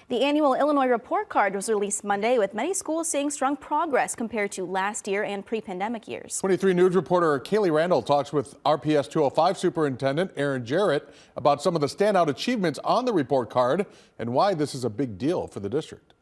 The annual Illinois report card was released Monday, with many schools seeing strong progress compared to last year and pre-pandemic years. 23 News reporter Kaylee Randall talks with RPS 205 Superintendent Aaron Jarrett about some of the standout achievements on the report card and why this is a big deal for the district.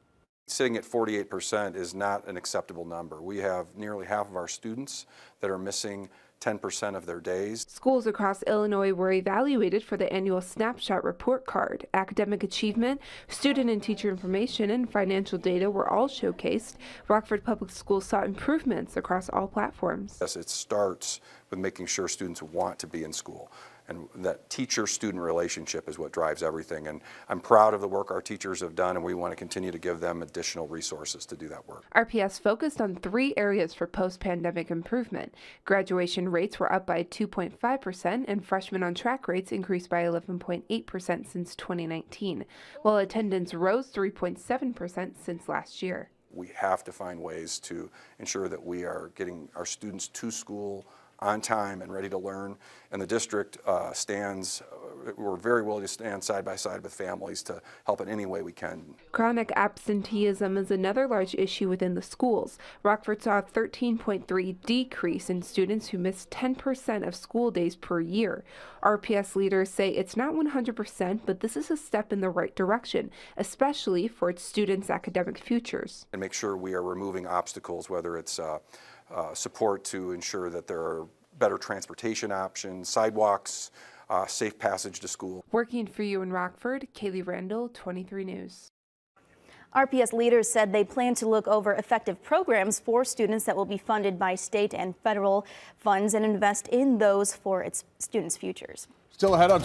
Sitting at 48% is not an acceptable number. We have nearly half of our students that are missing 10% of their days. Schools across Illinois were evaluated for the annual Snapshot report card. Academic achievement, student and teacher information, and financial data were all showcased. Rockford Public Schools saw improvements across all platforms. Yes, it starts with making sure students want to be in school. And that teacher-student relationship is what drives everything. And I'm proud of the work our teachers have done, and we want to continue to give them additional resources to do that work. RPS focused on 3 areas for post-pandemic improvement. Graduation rates were up by 2.5%, and freshmen on track rates increased by 11.8% since 2019, while attendance rose 3.7% since last year. We have to find ways to ensure that we are getting our students to school on time and ready to learn, and the district we're very willing to stand side by side with families to help in any way we can. Chronic absenteeism is another large issue within the schools. Rockford saw a 13.3 decrease in students who missed 10% of school days per year. RPS leaders say it's not 100%, but this is a step in the right direction, especially for its students' academic futures. And make sure we are removing obstacles, whether it's support to ensure that there are better transportation options, sidewalks, safe passage to school. Working for you in Rockford, Kaylee Randall, 23 News. RPS leaders said they plan to look over effective programs for students that will be funded by state and federal funds and invest in those for its students' futures. Still ahead on